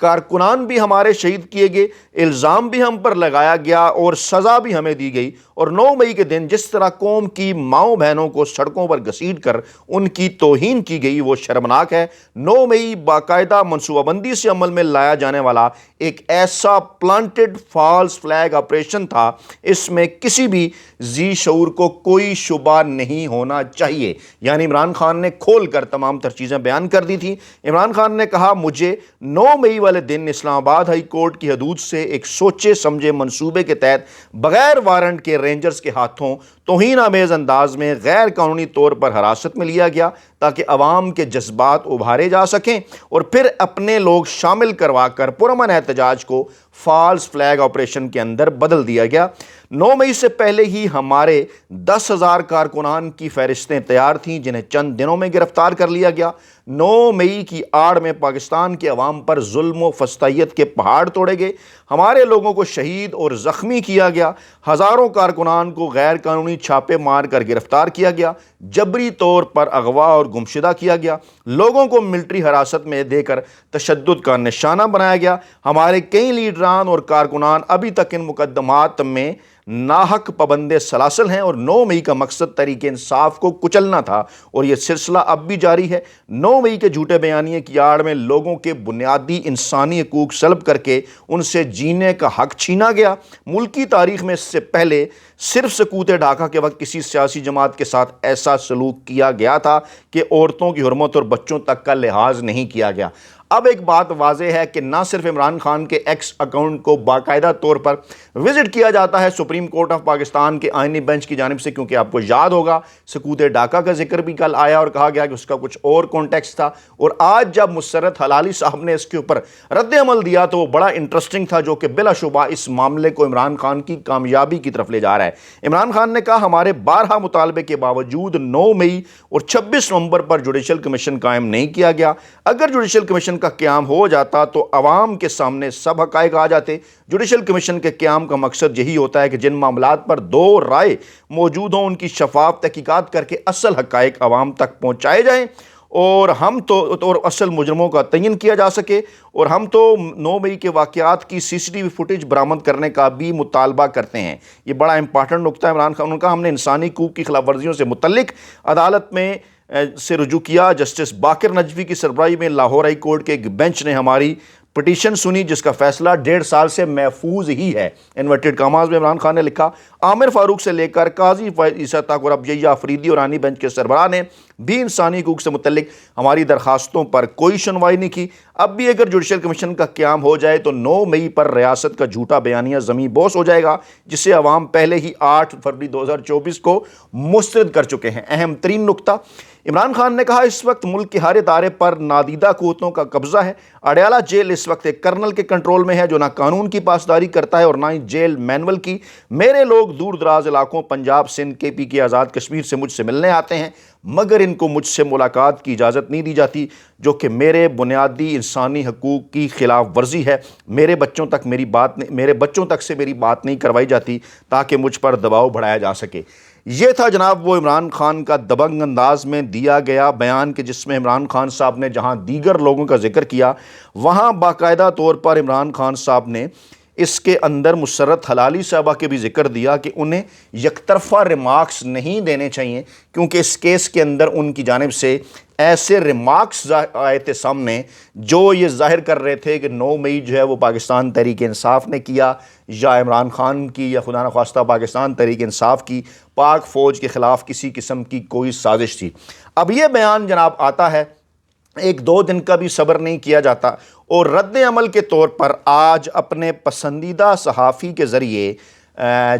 کارکنان بھی ہمارے شہید کیے گئے، الزام بھی ہم پر لگایا گیا اور سزا بھی ہمیں دی گئی، اور 9 مئی کے دن جس طرح قوم کی ماؤں بہنوں کو سڑکوں پر گھسیٹ کر ان کی توہین کی گئی وہ شرمناک ہے۔ 9 مئی باقاعدہ منصوبہ بندی سے عمل میں لایا جانے والا ایک ایسا پلانٹڈ فالس فلیگ آپریشن تھا، اس میں کسی بھی ذی شعور کو کوئی شبہ نہیں ہونا چاہیے۔ یعنی عمران خان نے کھول کر تمام تر چیزیں بیان کر دی تھی۔ عمران خان نے کہا مجھے 9 مئی والے دن اسلام آباد ہائی کورٹ کی حدود سے ایک سوچے سمجھے منصوبے کے تحت بغیر وارنٹ کے رینجرز کے ہاتھوں توہین آمیز انداز میں غیر قانونی طور پر حراست میں لیا گیا تاکہ عوام کے جذبات ابھارے جا سکیں، اور پھر اپنے لوگ شامل کروا کر پرامن احتجاج کو فالس فلیگ آپریشن کے اندر بدل دیا گیا۔ 9 مئی سے پہلے ہی ہمارے 10,000 کارکنان کی فہرستیں تیار تھیں جنہیں چند دنوں میں گرفتار کر لیا گیا۔ 9 مئی کی آڑ میں پاکستان کے عوام پر ظلم و فسطائیت کے پہاڑ توڑے گئے، ہمارے لوگوں کو شہید اور زخمی کیا گیا، ہزاروں کارکنان کو غیر قانونی چھاپے مار کر گرفتار کیا گیا، جبری طور پر اغوا اور گمشدہ کیا گیا، لوگوں کو ملٹری حراست میں دے کر تشدد کا نشانہ بنایا گیا۔ ہمارے کئی لیڈران اور کارکنان ابھی تک ان مقدمات میں ناحق پابند سلاسل ہیں، اور 9 مئی کا مقصد تحریک انصاف کو کچلنا تھا، اور یہ سلسلہ اب بھی جاری ہے۔ 9 مئی کے جھوٹے بیانیے کی آڑ میں لوگوں کے بنیادی انسانی حقوق سلب کر کے ان سے جینے کا حق چھینا گیا۔ ملکی تاریخ میں اس سے پہلے صرف سقوط ڈھاکہ کے وقت کسی سیاسی جماعت کے ساتھ ایسا سلوک کیا گیا تھا کہ عورتوں کی حرمت اور بچوں تک کا لحاظ نہیں کیا گیا۔ اب ایک بات واضح ہے کہ نہ صرف عمران خان کے ایکس اکاؤنٹ کو باقاعدہ طور پر وزٹ کیا جاتا ہے سپریم کورٹ آف پاکستان کے آئینی بینچ کی جانب سے، کیونکہ آپ کو یاد ہوگا سقوط ڈھاکہ کا ذکر بھی کل آیا اور کہا گیا کہ اس کا کچھ اور کانٹیکسٹ تھا، اور آج جب مسرت حلالی صاحب نے اس کے اوپر رد عمل دیا تو وہ بڑا انٹرسٹنگ تھا، جو کہ بلا شبہ اس معاملے کو عمران خان کی کامیابی کی طرف لے جا رہا ہے۔ عمران خان نے کہا ہمارے 12 مطالبے کے باوجود 9 مئی اور 26 نومبر پر جوڈیشل کمیشن قائم نہیں کیا گیا۔ اگر جوڈیشل کمیشن کا قیام ہو جاتا تو عوام کے سامنے سب حقائق آ جاتے۔ جوڈیشل کمیشن کے قیام کا مقصد یہی ہوتا ہے کہ جن معاملات پر دو رائے موجود ہوں ان کی شفاف تحقیقات کر کے اصل حقائق عوام تک پہنچائے جائیں، اور اصل مجرموں کا تعین کیا جا سکے، اور ہم تو 9 مئی کے واقعات کی CCTV فوٹیج برآمد کرنے کا بھی مطالبہ کرتے ہیں۔ یہ بڑا امپارٹنٹ نکتہ ہے عمران خان کا۔ ہم نے انسانی حقوق کی خلاف ورزیوں سے متعلق عدالت میں سے رجوع کیا۔ جسٹس باقر نجوی کی سربراہی میں لاہور ہائی کورٹ کے ایک بینچ نے ہماری پٹیشن سنی، جس کا فیصلہ 1.5 سال سے محفوظ ہی ہے۔ انورٹڈ کاماز میں عمران خان نے لکھا عامر فاروق سے لے کر قاضی فائز عیسیٰ تک اور اب یحییٰ آفریدی اور آئینی بینچ کے سربراہ نے بھی انسانی حقوق سے متعلق ہماری درخواستوں پر کوئی سنوائی نہیں کی۔ اب بھی اگر جوڈیشل کمیشن کا قیام ہو جائے تو 9 مئی پر ریاست کا جھوٹا بیانیہ زمیں بوس ہو جائے گا، جسے عوام پہلے ہی 8 فروری 2024 کو مسترد کر چکے ہیں۔ اہم ترین نکتہ عمران خان نے کہا اس وقت ملک کے ہر ادارے پر نادیدہ قوتوں کا قبضہ ہے۔ اڈیالہ جیل اس وقت ایک کرنل کے کنٹرول میں ہے جو نہ قانون کی پاسداری کرتا ہے اور نہ ہی جیل مینول کی۔ میرے لوگ دور دراز علاقوں پنجاب، سندھ، KP کے آزاد کشمیر سے مجھ سے ملنے آتے ہیں، مگر ان کو مجھ سے ملاقات کی اجازت نہیں دی جاتی، جو کہ میرے بنیادی انسانی حقوق کی خلاف ورزی ہے۔ میرے بچوں تک سے میری بات نہیں کروائی جاتی تاکہ مجھ پر دباؤ بڑھایا جا سکے۔ یہ تھا جناب وہ عمران خان کا دبنگ انداز میں دیا گیا بیان، کہ جس میں عمران خان صاحب نے جہاں دیگر لوگوں کا ذکر کیا وہاں باقاعدہ طور پر عمران خان صاحب نے اس کے اندر مسرت حلالی صاحبہ کے بھی ذکر دیا کہ انہیں یک طرفہ ریمارکس نہیں دینے چاہیے، کیونکہ اس کیس کے اندر ان کی جانب سے ایسے ریمارکس آئے تھے سامنے جو یہ ظاہر کر رہے تھے کہ 9 مئی جو ہے وہ پاکستان تحریک انصاف نے کیا، یا عمران خان کی، یا خدا نخواستہ پاکستان تحریک انصاف کی پاک فوج کے خلاف کسی قسم کی کوئی سازش تھی۔ اب یہ بیان جناب آتا ہے، 1-2 دن کا بھی صبر نہیں کیا جاتا، اور رد عمل کے طور پر آج اپنے پسندیدہ صحافی کے ذریعے،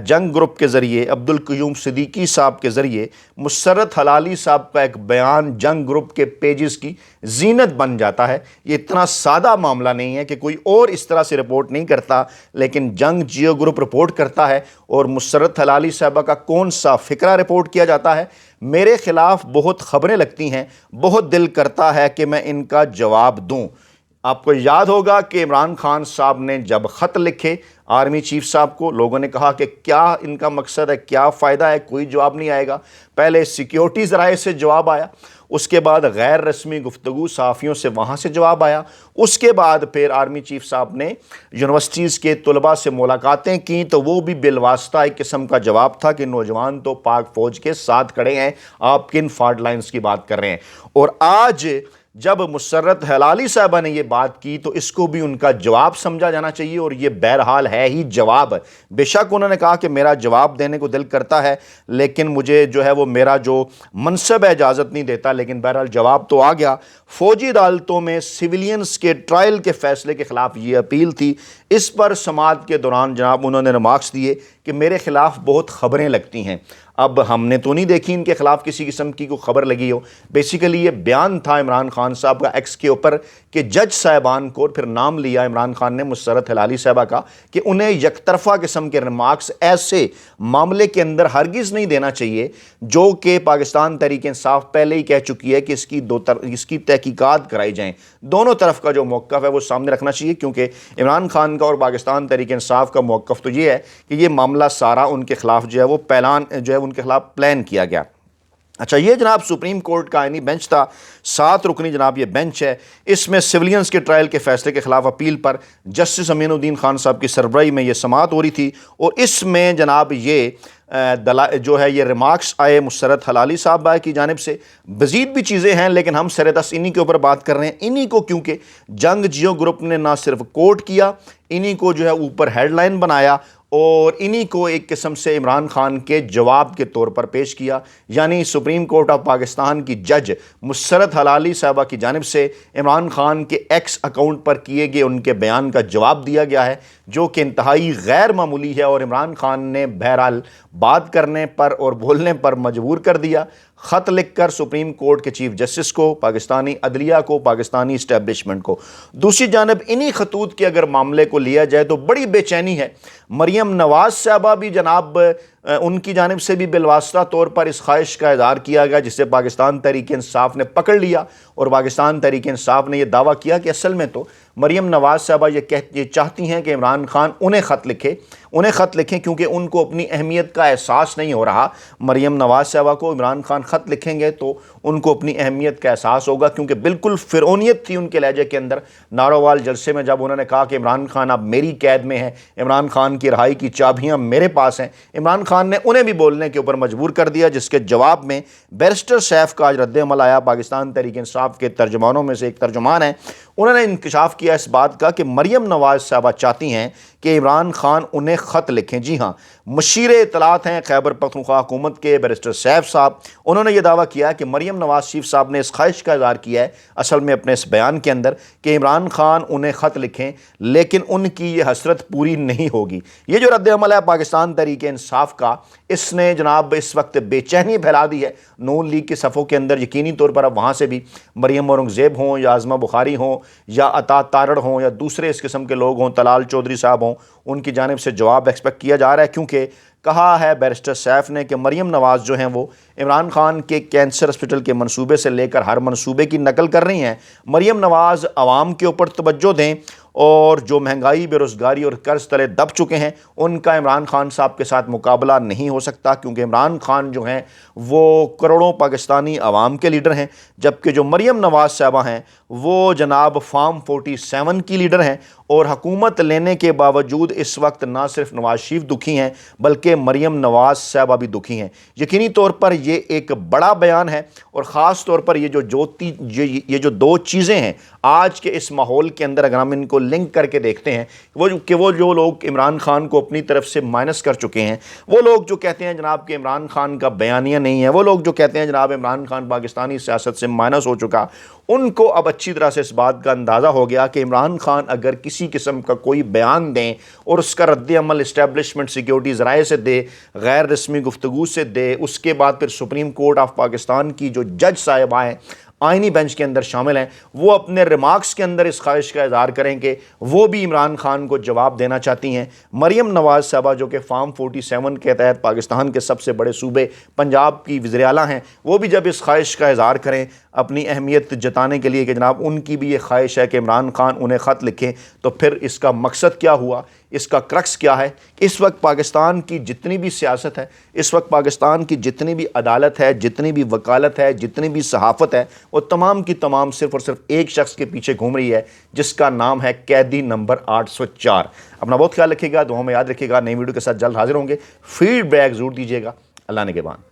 جنگ گروپ کے ذریعے، عبدالقیوم صدیقی صاحب کے ذریعے مسرت حلالی صاحب کا ایک بیان جنگ گروپ کے پیجز کی زینت بن جاتا ہے۔ یہ اتنا سادہ معاملہ نہیں ہے کہ کوئی اور اس طرح سے رپورٹ نہیں کرتا، لیکن جنگ جیو گروپ رپورٹ کرتا ہے، اور مسرت حلالی صاحبہ کا کون سا فقرہ رپورٹ کیا جاتا ہے۔ میرے خلاف بہت خبریں لگتی ہیں، بہت دل کرتا ہے کہ میں ان کا جواب دوں۔ آپ کو یاد ہوگا کہ عمران خان صاحب نے جب خط لکھے آرمی چیف صاحب کو، لوگوں نے کہا کہ کیا ان کا مقصد ہے، کیا فائدہ ہے، کوئی جواب نہیں آئے گا۔ پہلے سیکیورٹی ذرائع سے جواب آیا، اس کے بعد غیر رسمی گفتگو صحافیوں سے وہاں سے جواب آیا، اس کے بعد پھر آرمی چیف صاحب نے یونیورسٹیز کے طلباء سے ملاقاتیں کیں، تو وہ بھی بالواسطہ ایک قسم کا جواب تھا کہ نوجوان تو پاک فوج کے ساتھ کھڑے ہیں، آپ کن فالٹ لائنز کی بات کر رہے ہیں۔ اور آج جب مسرت ہلالی صاحبہ نے یہ بات کی تو اس کو بھی ان کا جواب سمجھا جانا چاہیے، اور یہ بہرحال ہے ہی جواب۔ بے شک انہوں نے کہا کہ میرا جواب دینے کو دل کرتا ہے، لیکن مجھے جو ہے وہ میرا جو منصب ہے اجازت نہیں دیتا، لیکن بہرحال جواب تو آ گیا۔ فوجی عدالتوں میں سویلینز کے ٹرائل کے فیصلے کے خلاف یہ اپیل تھی، اس پر سماعت کے دوران جناب انہوں نے ریمارکس دیے کہ میرے خلاف بہت خبریں لگتی ہیں۔ اب ہم نے تو نہیں دیکھی ان کے خلاف کسی قسم کی کوئی خبر لگی ہو، بیسیکلی یہ بیان تھا عمران خان صاحب کا ایکس کے اوپر کہ جج صاحبان کو، پھر نام لیا عمران خان نے مسرت ہلالی صاحبہ کا، کہ انہیں یک طرفہ قسم کے ریمارکس ایسے معاملے کے اندر ہرگز نہیں دینا چاہیے جو کہ پاکستان تحریک انصاف پہلے ہی کہہ چکی ہے کہ اس کی تحقیقات کرائی جائیں۔ دونوں طرف کا جو موقف ہے وہ سامنے رکھنا چاہیے، کیونکہ عمران خان کا اور پاکستان تحریک انصاف کا موقف تو یہ ہے کہ یہ معاملہ سارا ان کے خلاف جو ہے وہ ان کے خلاف پلان کیا گیا۔ اچھا، یہ جناب سپریم کورٹ کا آئینی بینچ تھا، 7 رکنی جناب یہ بینچ ہے۔ اس میں سویلینز کے ٹرائل کے فیصلے کے خلاف اپیل پر جسٹس امین الدین خان صاحب کی سربراہی میں یہ سماعت ہو رہی تھی، اور اس میں جناب یہ جو ہے یہ ریمارکس آئے مسرت ہلالی صاحبہ کی جانب سے۔ مزید بھی چیزیں ہیں لیکن ہم سر دست انہی کے اوپر بات کر رہے ہیں۔ انہی کو کیونکہ جنگ جیو گروپ نے نہ صرف کوٹ کیا، انہی کو جو ہے اوپر ہیڈ لائن بنایا، اور انہی کو ایک قسم سے عمران خان کے جواب کے طور پر پیش کیا، یعنی سپریم کورٹ آف پاکستان کی جج مسرت ہلالی صاحبہ کی جانب سے عمران خان کے ایکس اکاؤنٹ پر کیے گئے ان کے بیان کا جواب دیا گیا ہے، جو کہ انتہائی غیر معمولی ہے، اور عمران خان نے بہرحال بات کرنے پر اور بولنے پر مجبور کر دیا، خط لکھ کر سپریم کورٹ کے چیف جسٹس کو، پاکستانی عدلیہ کو، پاکستانی اسٹیبلشمنٹ کو۔ دوسری جانب انہی خطوط کے اگر معاملے کو لیا جائے تو بڑی بے چینی ہے۔ مریم نواز صاحبہ بھی جناب ان کی جانب سے بھی بالواسطہ طور پر اس خواہش کا اظہار کیا گیا، جسے پاکستان تحریک انصاف نے پکڑ لیا، اور پاکستان تحریک انصاف نے یہ دعویٰ کیا کہ اصل میں تو مریم نواز صاحبہ یہ چاہتی ہیں کہ عمران خان انہیں خط لکھیں کیونکہ ان کو اپنی اہمیت کا احساس نہیں ہو رہا۔ مریم نواز صاحبہ کو عمران خان خط لکھیں گے تو ان کو اپنی اہمیت کا احساس ہوگا، کیونکہ بالکل فرعونیت تھی ان کے لہجے کے اندر۔ نارووال جلسے میں جب انہوں نے کہا کہ عمران خان اب میری قید میں ہے، عمران خان کی رہائی کی چابیاں میرے پاس ہیں، عمران خان نے انہیں بھی بولنے کے اوپر مجبور کر دیا، جس کے جواب میں بیرسٹر سیف کا آج رد عمل آیا۔ پاکستان تحریک انصاف کے ترجمانوں میں سے ایک ترجمان ہیں، انہوں نے انکشاف کیا اس بات کا کہ مریم نواز صاحبہ چاہتی ہیں کہ عمران خان انہیں خط لکھیں۔ جی ہاں، مشیر اطلاعات ہیں خیبر پختونخوا حکومت کے بیرسٹر سیف صاحب، انہوں نے یہ دعویٰ کیا کہ مریم نواز شریف صاحب نے اس خواہش کا اظہار کیا ہے اصل میں اپنے اس بیان کے اندر کہ عمران خان انہیں خط لکھیں، لیکن ان کی یہ حسرت پوری نہیں ہوگی۔ یہ جو رد عمل ہے پاکستان تحریک انصاف کا، اس نے جناب اس وقت بے چینی پھیلا دی ہے نون لیگ کے صفوں کے اندر۔ یقینی طور پر اب وہاں سے بھی مریم اورنگزیب ہوں یا عظمہ بخاری ہوں یا عطا تارڑ ہوں یا دوسرے اس قسم کے لوگ ہوں، طلال چودھری صاحب ہوں، ان کی جانب سے جواب ایکسپیکٹ کیا جا رہا ہے، کیونکہ کہا ہے بیرسٹر سیف نے کہ مریم نواز جو ہیں وہ عمران خان کے کینسر ہسپتال کے منصوبے سے لے کر ہر منصوبے کی نقل کر رہی ہیں۔ مریم نواز عوام کے اوپر توجہ دیں، اور جو مہنگائی، بے روزگاری اور قرض تلے دب چکے ہیں ان کا عمران خان صاحب کے ساتھ مقابلہ نہیں ہو سکتا، کیونکہ عمران خان جو ہیں وہ کروڑوں پاکستانی عوام کے لیڈر ہیں، جبکہ جو مریم نواز صاحبہ ہیں وہ جناب فارم 47 کی لیڈر ہیں، اور حکومت لینے کے باوجود اس وقت نہ صرف نواز شریف دکھی ہیں بلکہ مریم نواز صاحبہ بھی دکھی ہیں۔ یقینی طور پر یہ ایک بڑا بیان ہے، اور خاص طور پر یہ جو دو چیزیں ہیں آج کے اس ماحول کے اندر، اگر ہم ان کو لنک کر کے دیکھتے ہیں، وہ جو لوگ عمران خان کو اپنی طرف سے مائنس کر چکے ہیں، وہ لوگ جو کہتے ہیں جناب کہ عمران خان کا بیانیہ نہیں ہے، وہ لوگ جو کہتے ہیں جناب عمران خان پاکستانی سیاست سے مائنس ہو چکا، ان کو اب اچھی طرح سے اس بات کا اندازہ ہو گیا کہ عمران خان اگر کسی قسم کا کوئی بیان دیں اور اس کا رد عمل اسٹیبلشمنٹ سیکیورٹی ذرائع سے دے، غیر رسمی گفتگو سے دے، اس کے بعد پھر سپریم کورٹ آف پاکستان کی جو جج صاحبہ ہیں آئینی بینچ کے اندر شامل ہیں، وہ اپنے ریمارکس کے اندر اس خواہش کا اظہار کریں کہ وہ بھی عمران خان کو جواب دینا چاہتی ہیں۔ مریم نواز صاحبہ جو کہ فارم 47 کے تحت پاکستان کے سب سے بڑے صوبے پنجاب کی وزیر اعلیٰ ہیں، وہ بھی جب اس خواہش کا اظہار کریں اپنی اہمیت جتانے کے لیے کہ جناب ان کی بھی یہ خواہش ہے کہ عمران خان انہیں خط لکھیں، تو پھر اس کا مقصد کیا ہوا، اس کا کرکس کیا ہے؟ اس وقت پاکستان کی جتنی بھی سیاست ہے، اس وقت پاکستان کی جتنی بھی عدالت ہے، جتنی بھی وکالت ہے، جتنی بھی صحافت ہے، وہ تمام کی تمام صرف اور صرف ایک شخص کے پیچھے گھوم رہی ہے جس کا نام ہے قیدی نمبر 804۔ اپنا بہت خیال رکھیے گا، دعاؤں میں یاد رکھیے گا۔ نئی ویڈیو کے ساتھ جلد حاضر ہوں گے۔ فیڈ بیک ضرور دیجیے گا۔ اللہ نگہبان۔